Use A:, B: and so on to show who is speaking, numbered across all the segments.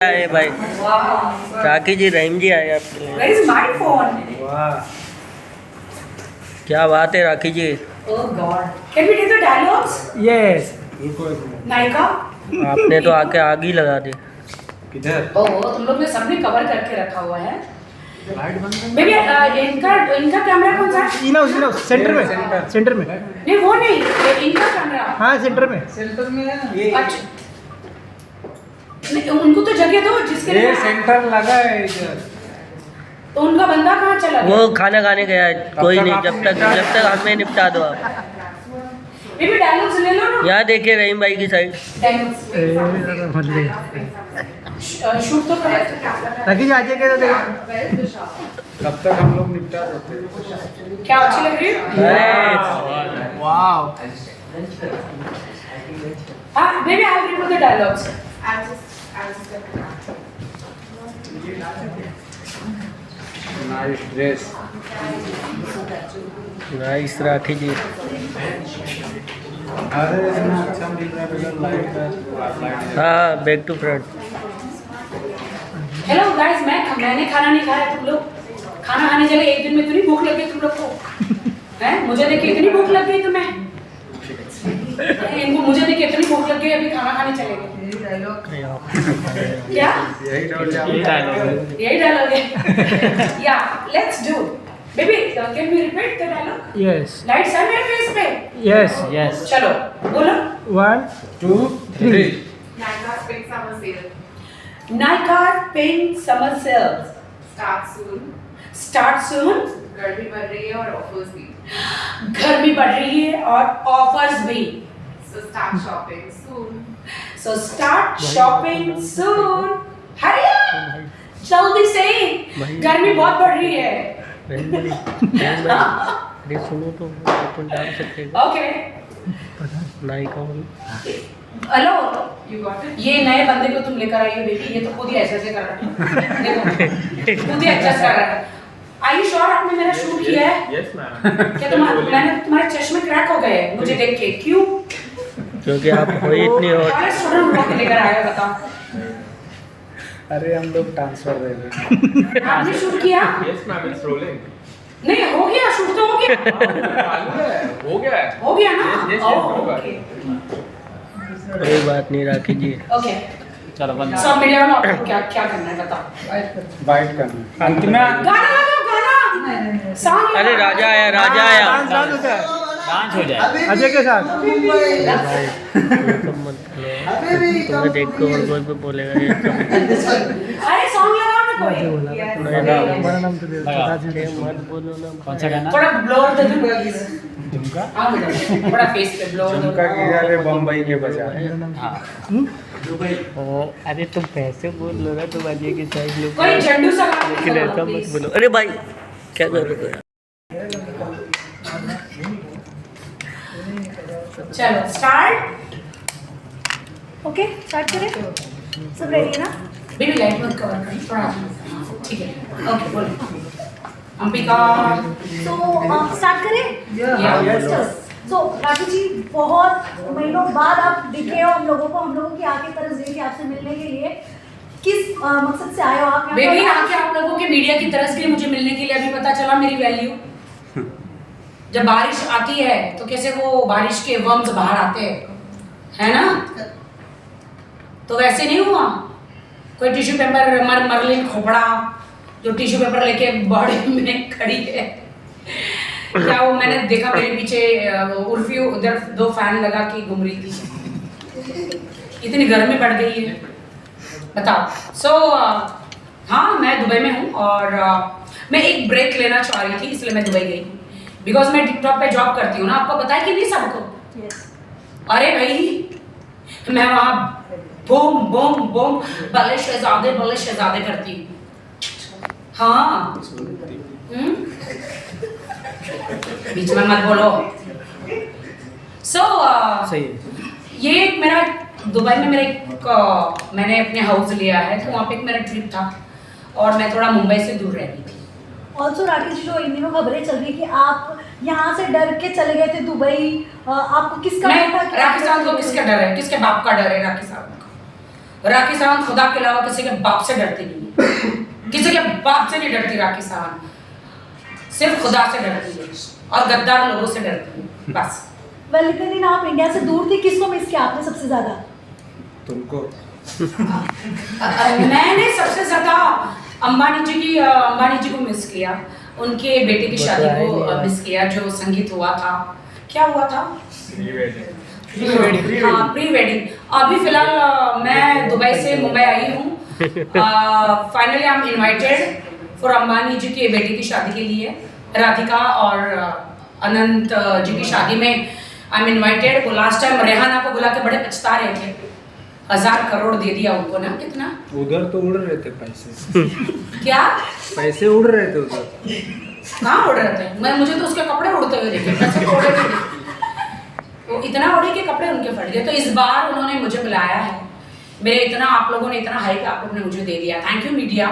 A: आए भाई राखी जी रहीम जी आए आपके लिए।
B: Where is my phone?
C: वाह
A: क्या बात है राखी जी।
B: Oh God. Can we take the dialogues?
C: Yes
B: नायिका?
A: आपने तो आके आग ही लगा दी।
C: किधर
B: Oh, तुम लोग ने सबने कवर करके रखा हुआ है।
C: लाइट बंद कर
B: बेबी इनका कैमरा कौन सा है?
C: इनो सेंटर में
B: नहीं वो नहीं, ये इनका कैमरा।
C: हाँ सेंटर में ये
B: अच्छा। नहीं, उनको तो जगह दो जिसके लिए
C: सेंटर लगा है इधर।
B: तो उनका बंदा कहाँ चला गया?
A: वो खाना खाने गया है। कोई नहीं, जब तक हमें निपटा दो आप।
B: बेबी डायलॉग्स ले लो ना।
A: यहाँ देखिए रहीम भाई की साइड।
B: शूट तो कर।
C: राखी जी आजे के तो देखो कब तक हम लोग निपटा देते हैं।
B: क्या अच्छी लग रही है?
A: अरे
C: वाओ
B: हाँ baby I will read the dialogues.
C: Nice dress
A: nice Rakhi ji.
C: अरे इतना अच्छा मिल रहा है लाइट
A: हाँ back to front.
B: Hello guys, मैंने खाना नहीं खाया। तुम लोग खाना खाने चले। एक दिन में इतनी भूख लग गई तुम लोग को हैं? मुझे देख के इतनी भूख लग गई तुम्हें? इनको मुझे देख के इतनी भूख लग गई, अभी खाना खाने चले गए। क्या यही डायलॉग है? या let's do baby, can we repeat the dialogue?
C: Yes
B: lights है मेरे फेस पे।
C: यस
B: चलो बोलो।
C: 1 2 3
B: Nykaa Pink Summer Sales start soon.
D: गर्मी बढ़ रही है और ऑफर्स भी।
B: गर्मी बढ़ रही है और ऑफर्स भी।
D: So start shopping soon.
B: So start shopping soon. Hurry up! जल्दी से, गर्मी बहुत बढ़ रही है।
A: रहीम भाई अरे सुनो तो अपन डाल सकते हैं।
B: ओके
A: नायिका
B: हेलो,
D: You got it?
B: ये नए बंदे को तुम लेकर आई हो बेबी, ये तो खुद ही ऐसे कर रहा है। देखो खुद ही एडजस्ट कर रहा है। Are you sure आपने मेरा शूट किया है?
E: Yes, ma'am.
B: क्या मैंने तुम्हारे चश्मे क्रैक हो गए मुझे देख के? क्यों?
A: क्योंकि आप हो ही इतनी हॉट।
B: हमारे स्टूडेंट को लेकर आया हो, बताओ।
C: अरे हम लोग ट्रांसफर दे रहे हैं।
B: आपने शूट किया?
E: Yes, ma'am. It's rolling.
B: नहीं हो गया, शूट तो हो गया।
E: मालूम है, हो गया है।
B: हो गया ना?
E: Yes, yes,
B: ओह,
E: होगा।
B: ओके
A: कोई बात नहीं राखी जी।
B: ओके।
C: चलो बंद
B: सब मीडिया में आपको क्या क्या करना है बताओ।
C: बाइट करना अंत में
B: गाना लगाओ, गाना सॉन्ग।
A: अरे राजा आया राजा आया।
C: डांस होता है
F: डांस हो जाए
C: अजय के साथ।
A: भाई ये सब मत करो। तुम्हें देख के और कोई भी बोलेगा ये सब।
B: अरे सॉन्ग लगाओ ना कोई।
A: नहीं ना
C: हमारा नाम तो बता
A: ये मत बोलो ना।
F: कौन सा गाना
B: थोड़ा ब्लोर दे दो।
C: झुमका
B: हाँ बेटा, थोड़ा फेस पे ब्लोर दो।
C: झुमका गिरा रे बम्बई के बजा।
F: हाँ
A: अरे तुम पैसे बोल लो ना, तुम अजय की साइड लो।
B: कोई झंडू सा गा के
A: लेकिन ऐसा
B: चलाओ,
A: मत
B: please।
A: बोलो। अरे भाई क्या कर रहे हो?
B: चलो स्टार्ट। ओके स्टार्ट करें। सब रेडी है ना? बेबी लाइट मत कवर करें थोड़ा। ठीक है ओके बोलो। अंबिका
G: तो स्टार्ट करें।
B: या
G: सो राखी जी, बहुत महीनों बाद आप दिखे हो हम लोगों को, हम लोगों की आंखें तरस गई थी आपसे मिलने के लिए। किस मकसद से आए हो आप यहाँ
B: बेबी
G: पर?
B: आके आप लोगों के मीडिया की तरफ से मुझे मिलने के लिए अभी पता चला मेरी वैल्यू। जब बारिश आती है तो कैसे वो बारिश के वर्म्स बाहर आते हैं, है ना? तो वैसे नहीं हुआ। कोई टिश्यू पेपर मरलिन खोपड़ा जो टिश्यू पेपर लेके बॉडी में खड़ी है। क्या वो मैंने देखा मेरे पीछे उर्फी उधर 2 फैन लगा के घूम रही थी। इतनी गर्मी बढ़ गई है बताओ। सो हाँ मैं दुबई में हूँ और मैं एक ब्रेक लेना चाह रही थी, इसलिए मैं दुबई गई। बिकॉज मैं टिकटॉक पे जॉब करती हूँ ना, आपको पता है कि नहीं सबको? अरे भाई मैं वहाँ बूम बूम बूम बल्ले शहजादे करती हूँ। हाँ बीच में मत बोलो।
C: सही है।
B: ये मेरा दुबई में मैंने अपने हाउस लिया है, तो वहाँ पे एक मेरा ट्रिप था और मैं थोड़ा मुंबई से दूर रह रही थी।
G: ऑल्सो राखी जी, जो इन दिनों खबरें चल रही कि आप यहाँ से डर के चले गए थे दुबई, आपको किसका डर था?
B: राखी साहब को किसका डर है? किसके बाप का डर है राखी साहब को? राखी सावंत खुदा के अलावा किसी के बाप से डरती नहीं है। किसी के बाप से नहीं डरती राखी सावंत, सिर्फ खुदा से डरती है और गद्दार लोगों से डरती है, बस।
G: वेल इतने दिन आप इंडिया से दूर थी, किसको मिस किया आपने सबसे ज्यादा?
C: तुमको
B: मैंने सबसे ज्यादा अंबानी जी को मिस किया, उनके बेटे की शादी को मिस किया, जो संगीत हुआ था, क्या हुआ था, प्री वेडिंग। अभी फिलहाल मैं दुबई से मुंबई आई हूँ। Finally I am invited for Ambani ji के बेटे की शादी के लिए, राधिका और अनंत जी की शादी में आई एम इनवाइटेड। वो लास्ट टाइम रेहाना को बुला के बड़े पछता रहे थे, 1000 करोड़ दे दिया उनको ना, कितना
C: उधर तो उड़ रहे थे पैसे,
B: क्या
C: पैसे उड़ रहे थे उधर।
B: कहाँ उड़ रहे थे? मुझे तो उसके कपड़े उड़ते हुए देखे, पैसे तो उड़े नहीं। वो इतना उड़े कि कपड़े उनके फट गए। तो इस बार उन्होंने मुझे बुलाया है, मेरे इतना आप लोगों ने इतना हाइप आप लोगों ने मुझे दे दिया, थैंक यू मीडिया,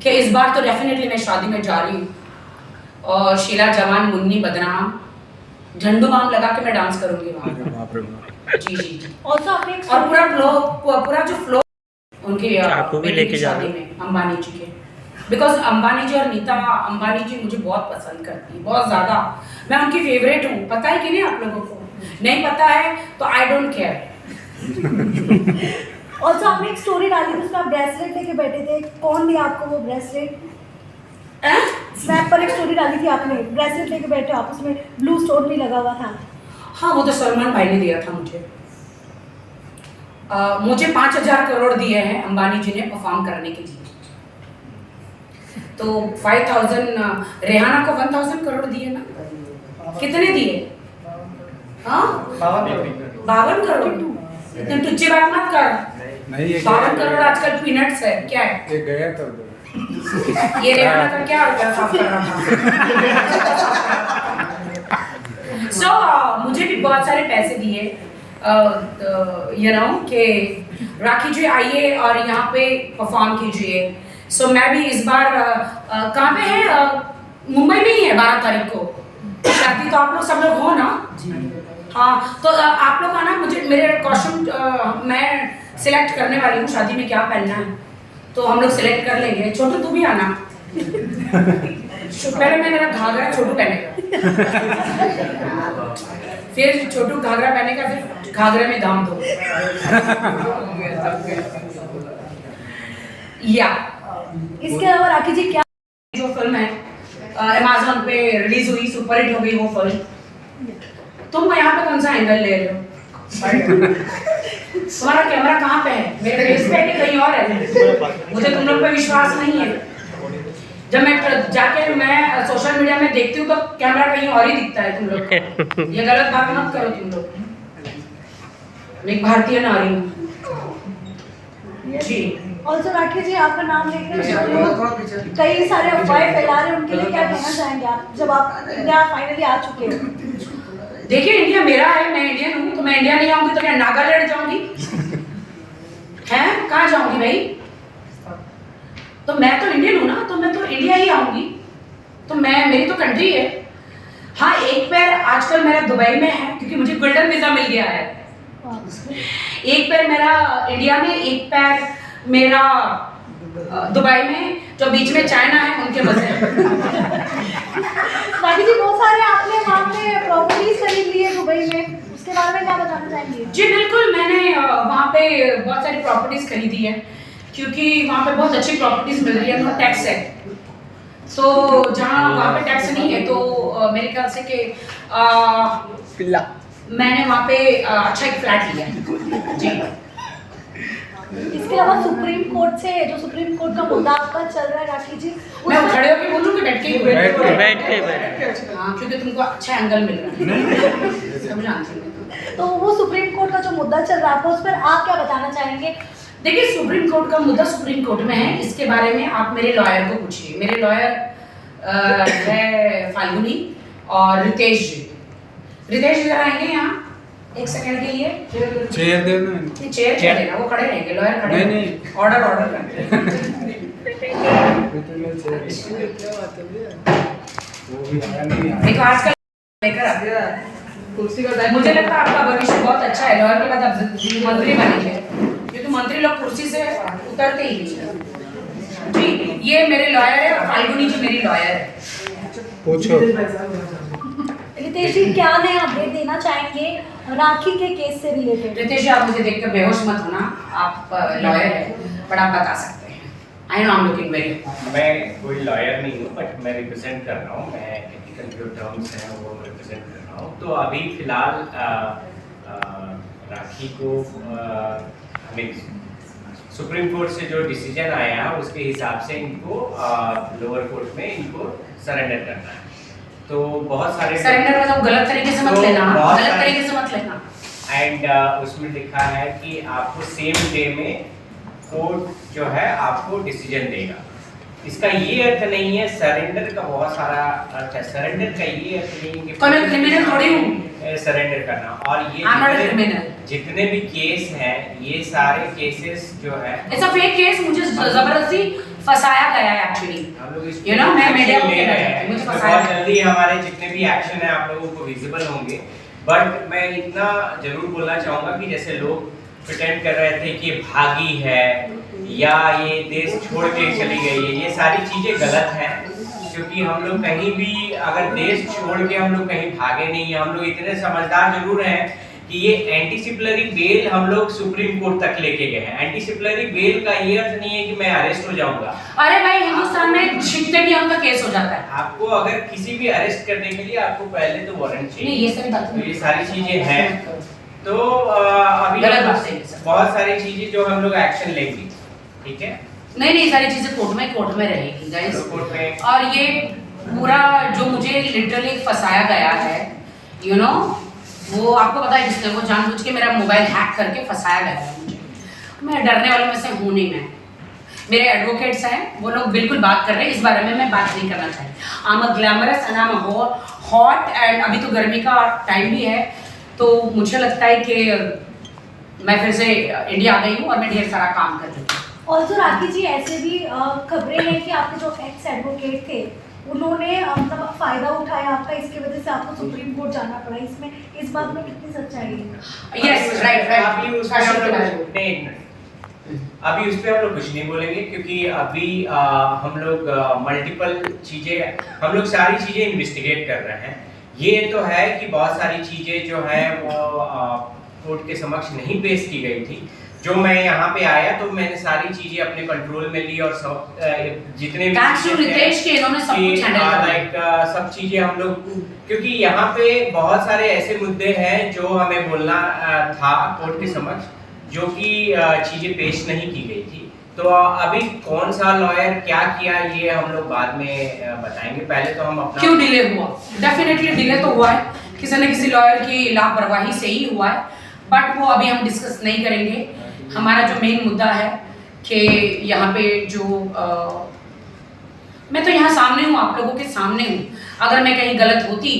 B: कि इस बार तो डेफिनेटली मैं शादी में जा रही हूँ। और शीला जवान मुन्नी बदनाम झंडू बाम लगा के मैं डांस करूंगी वहाँ। जी जी जी।
G: ऑल्सो आपने एक
B: और पूरा जो फ्लो उनके
A: आपको भी लेके जा
B: शादी में अंबानी जी के, बिकॉज अंबानी जी और नीता अंबानी जी मुझे बहुत पसंद करती है, बहुत ज़्यादा। मैं उनकी फेवरेट हूँ, पता है कि नहीं आप लोगों को? नहीं पता है तो आई डोंट केयर।
G: ऑल्सो आपने एक स्टोरी डाली थी, उसमें आप ब्रेसलेट लेके बैठे थे, कौन दिया आपको वो ब्रेसलेट? स्नैप पर एक स्टोरी डाली थी आपने, ब्रेसलेट लेके बैठे आप, उसमें ब्लू स्टोन भी लगा हुआ था।
B: हाँ, वो तो सलमान भाई ने दिया था मुझे। मुझे 5000 करोड़ दिए हैं अंबानी जी ने परफॉर्म करने के लिए, तो 5000 रेहाना को 1000 करोड़ दिए ना, कितने दिए? हाँ 52 करोड़। इतनी टुच्ची बात मत कर,
C: नहीं ये
B: 52 करोड़ आजकल पीनट्स है, क्या है?
C: ये गया था उधर।
B: ये रेहाना का क्या रुपया साफ कर रहा था। So, मुझे भी बहुत सारे पैसे दिए, यू नो, कि राखी जी आइए और यहाँ पे परफॉर्म कीजिए। सो मैं भी इस बार कहाँ पे है, मुंबई में ही है 12 तारीख को शादी, तो आप लोग सब लोग हो ना? हाँ, तो आप लोग आना, मुझे मेरे कॉस्ट्यूम मैं सिलेक्ट करने वाली हूँ, शादी में क्या पहनना है तो हम लोग सिलेक्ट कर लेंगे। छोटू तू भी आना। पहले मैं मेरा घाघरा छोटू पहनेगा, फिर छोटू घाघरा पहनेगा, फिर घाघरे में दाम दो। या
G: इसके अलावा राखी जी क्या
B: जो फिल्म है अमेज़न पे रिलीज हुई, सुपरहिट हो गई वो फिल्म, तुम यहाँ पे कौन सा एंगल ले रहे हो? तुम्हारा कैमरा कहाँ पे है? मेरे फेस पे है कि कहीं और है? मुझे तुम लोग पे विश्वास नहीं है। जब मैं जाके मैं सोशल मीडिया में देखती हूँ तो कैमरा कहीं और ही दिखता है तुम लोग को। ये गलत बात मत करो तुम लोग। मैं एक भारतीय नारी हूँ जी।
G: ऑल्सो राखी जी आपका नाम लेकर लोग कई सारे अफवाहें फैला रहे हैं, उनके लिए क्या कहना चाहेंगे आप, जब आप इंडिया फाइनली आ चुके हो?
B: देखिए, इंडिया मेरा है, मैं इंडियन हूँ, तो मैं इंडिया नहीं आऊंगी तो क्या नागालैंड जाऊंगी? हैं, कहाँ जाऊंगी भाई? तो मैं तो इंडियन हूँ ना, तो मैं तो इंडिया ही आऊंगी, तो मेरी तो कंट्री है। हाँ, एक पैर आजकल मेरा दुबई में है क्योंकि मुझे गोल्डन वीजा मिल गया है। एक पैर मेरा इंडिया में, एक पैर मेरा दुबई में, जो बीच में चाइना है उनके मजे।
G: राखी जी बहुत सारे आपने वहाँ पे प्रॉपर्टीज खरीद ली है दुबई में, उसके बारे में क्या बताना चाहेंगे?
B: जी बिल्कुल, मैंने वहाँ पे बहुत सारी प्रॉपर्टीज खरीदी है क्योंकि वहाँ पे बहुत अच्छी प्रॉपर्टीज मिल रही है, नो टैक्स है। तो जहाँ वहाँ पे टैक्स नहीं है तो मेरे ख्याल से कि मैंने वहाँ पे अच्छा एक फ्लैट लिया है जी।
G: इसके अलावा सुप्रीम कोर्ट से, जो सुप्रीम कोर्ट का मुद्दा आपका चल रहा है राखी जी,
B: मैं खड़े होकर बोलूँ कि बैठ के ही बोलूं?
A: बैठ के
B: हाँ, क्योंकि तुमको अच्छा एंगल मिल रहा है, सब जानती हूँ।
G: तो वो सुप्रीम कोर्ट का जो मुद्दा चल रहा था उस पर आप क्या बताना चाहेंगे?
B: देखिए, सुप्रीम कोर्ट का मुद्दा सुप्रीम कोर्ट में है, इसके बारे में आप मेरे लॉयर को पूछिए। मेरे लॉयर है फाल्गुनी और रितेश जी। रितेश जी आएंगे यहाँ एक सेकंड के लिए।
C: चेयर देना,
B: चेयर देना, वो खड़े रहेंगे, लॉयर खड़े।
C: नहीं
B: ऑर्डर करते देखो आजकल लेकर आते हैं। मुझे लगता है आपका भविष्य बहुत अच्छा है, लॉयर के बाद आप मंत्री बनेंगे क्योंकि मंत्री लोग कुर्सी से उतरते ही नहीं। जी, ये मेरे लॉयर है और फाल्गुनी जी मेरी लॉयर है।
C: पूछो।
G: रितेश जी क्या नया अपडेट देना चाहेंगे राखी के केस से रिलेटेड?
B: रितेश जी, आप मुझे देखकर बेहोश मत होना, आप लॉयर है, बट आप बता सकते हैं। I know I am looking very.
F: मैं कोई लॉयर नहीं हूँ, बट मैं रिप्रेजेंट कर रहा हूँ। मैं एथिकल जो टर्म्स हैं वो रिप्रेजेंट कर रहा हूँ। तो अभी फिलहाल राखी को हमें सुप्रीम कोर्ट से जो डिसीजन आया है उसके हिसाब से इनको लोअर कोर्ट में इनको सरेंडर करना है। तो बहुत सारे
B: सरेंडर मतलब गलत तरीके से मत
F: तो
B: लेना,
F: बहुत
B: गलत
F: सारे-
B: तरीके से मत लेना।
F: एंड उसमें लिखा है कि आपको सेम डे में कोर्ट जो है आपको डिसीजन देगा। इसका ये अर्थ नहीं है सरेंडर का, बहुत सारा अर्थ है सरेंडर का। ये अर्थ नहीं है कि
B: कोई मैं क्रिमिनल थोड़ी हूँ,
F: सरेंडर करना। और ये
B: I'm not a criminal.
F: जितने भी केस हैं ये सारे केसेस जो है
B: इट्स अ फेक केस, मुझे जबरदस्ती फंसाया गया है एक्चुअली।
F: हम लोग इस
B: You know, मैं
F: action
B: मीडिया को
F: ले
B: कहना
F: रहे
B: चाहती
F: हैं।
B: हूँ, मुझे
F: इसमें
B: फंसाया
F: बहुत
B: गया।
F: जल्दी हमारे जितने भी एक्शन है आप लोगों को विजिबल होंगे। बट मैं इतना जरूर बोलना चाहूंगा कि जैसे लोग प्रिटेंड कर रहे थे कि भागी है या ये देश छोड़ के चली गई है, ये सारी चीजें गलत हैं। क्योंकि हम लोग कहीं भी अगर देश छोड़ के हम लोग कहीं भागे नहीं है। हम लोग इतने समझदार जरूर हैं कि ये एंटीसिपलरी बेल हम लोग सुप्रीम कोर्ट तक लेके गए हैं। एंटीसिपलरी बेल का ये अर्थ नहीं है कि मैं अरेस्ट हो जाऊंगा।
B: अरे भाई, हिंदुस्तान में छिपते भी हम का केस हो जाता है।
F: आपको अगर किसी भी अरेस्ट करने के लिए आपको पहले तो वारंट चाहिए।
B: नहीं, ये सारी बातें
F: तो ये सारी चीजें हैं। तो अभी
B: गलत बात है ये सब।
F: बहुत सारी चीजें जो हम लोग एक्शन लेंगे, ठीक है।
B: नहीं नहीं, सारी चीजें कोर्ट में रहेगी गाइस।
F: तो कोर्ट में
B: और ये पूरा जो मुझे लिटरली फंसाया गया है, यू नो, वो आपको पता है किसने, वो जानबूझ के मेरा मोबाइल हैक करके फंसाया गया है मुझे। मैं डरने वालों में से हूँ नहीं। मैं, मेरे एडवोकेट्स हैं, वो लोग बिल्कुल बात कर रहे हैं, इस बारे में मैं बात नहीं करना चाहती। I am a glamorous and I am hot and अभी तो गर्मी का टाइम भी है, तो मुझे लगता है कि मैं फिर से इंडिया आ गई हूँ और मैं ढेर सारा काम कर रही हूँ।
G: ऑल्सो राखी जी, ऐसे भी खबरें हैं कि आपके जो एक्स एडवोकेट थे उन्होंने मतलब फायदा उठाया आपका, इसकी वजह से आपको सुप्रीम कोर्ट जाना पड़ा। इसमें इस बात में कितनी सच्चाई है?
B: Yes, right right.
F: अभी उस पे हम लोग अभी उस पे हम लोग कुछ नहीं बोलेंगे क्योंकि अभी हम लोग मल्टीपल चीजें, हम लोग सारी चीजें इन्वेस्टिगेट कर रहे हैं। ये तो है कि बहुत सारी चीजें जो है वो कोर्ट के समक्ष नहीं पेश की गई थी। जो मैं यहाँ पे आया तो मैंने सारी चीजें अपने कंट्रोल में ली और सब जितने भी
B: थैंक्स टू रितेश के इन्होंने सब कुछ हैंडल किया।
F: लाइक सब चीजें हम लोग, क्योंकि यहाँ पे बहुत सारे ऐसे मुद्दे हैं जो हमें बोलना था कोर्ट के समक्ष, जो कि चीजें पेश नहीं की गई थी। तो अभी कौन सा लॉयर क्या किया ये हम लोग बाद में बताएंगे। पहले तो हम अपना
B: क्यों डिले हुआ, डेफिनेटली डिले तो हुआ है, किसी न किसी लॉयर की लापरवाही से ही हुआ है, बट वो अभी हम डिस्कस नहीं करेंगे। हमारा जो मेन मुद्दा है कि यहाँ पे जो मैं तो यहाँ सामने हूँ, आप लोगों के सामने हूँ। अगर मैं कहीं गलत होती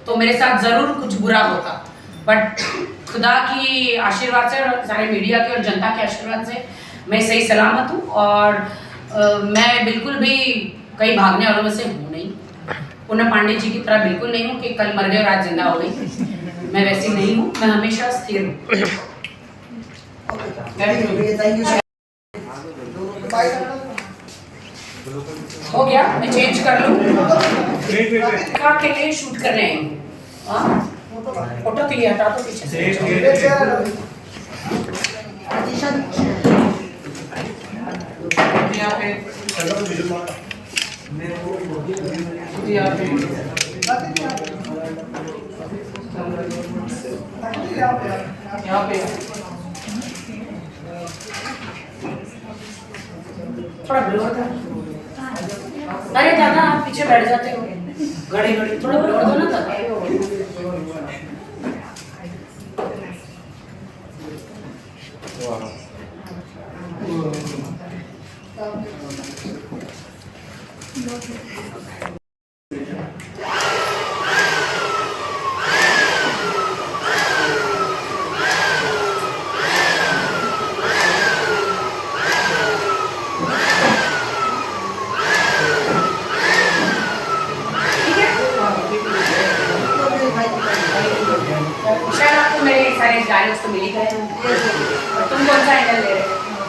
B: तो मेरे साथ ज़रूर कुछ बुरा होता, बट खुदा की आशीर्वाद से और सारे मीडिया के और जनता के आशीर्वाद से मैं सही सलामत हूँ। और मैं बिल्कुल भी कहीं भागने वालों में से हूँ नहीं। पूनम पांडे जी की तरह बिल्कुल नहीं हूँ कि कल मर गए और आज जिंदा हो गई। मैं वैसी नहीं हूँ, मैं हमेशा स्थिर हूँ। हो गया, मैं चेंज कर लूँ। कहाँ के लिए शूट कर रहे हैं? फोटो के लिए हटा दो पीछे से। यहाँ पे यहाँ पे थोड़ा ब्लर था। अरे दादा, आप पीछे बैठ जाते हो घड़ी घड़ी, थोड़ा ब्लर दो ना दादा। शायद आपको मेरे सारे डायलॉग्स तो मिल ही गए हैं, और तुम कौन सा एंगल ले रहे हो?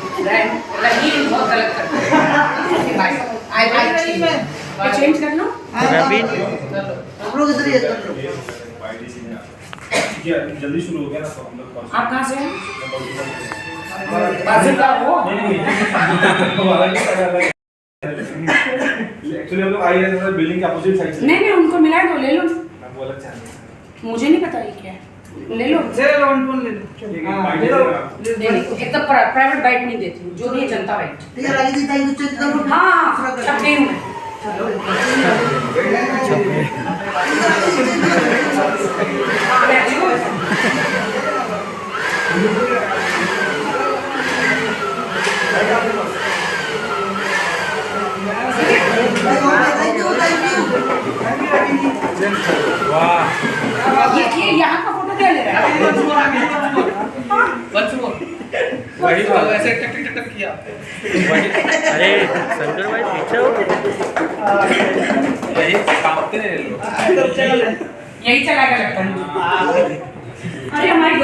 B: ये चेंज कर लो।
A: रवीन
H: जल्दी शुरू हो गया ना तो हम लोग
B: आप कहाँ से हैं? बाजू का हो?
H: एक्चुअली हम लोग आई है बिल्डिंग के अपोजिट साइड से।
B: नहीं उनको मिला दो, ले लो।
H: मैं वो अलग चैनल
B: मुझे नहीं पता ये क्या है, ले लो।
C: ले लो उनको ले लो।
B: ले लो। एक तो प्राइवेट बाइट नहीं देती हूँ, जो भी है जनता बाइट। हाँ सब दे हूँ ये यहाँ का फोटो क्या ले रहा है?
C: वही तो ऐसे टक टक टक किया।
A: अरे शंकर भाई पीछे हो
E: यही कांपते हैं लोग।
B: यही चला गया लगता है मुझे। अरे हमारी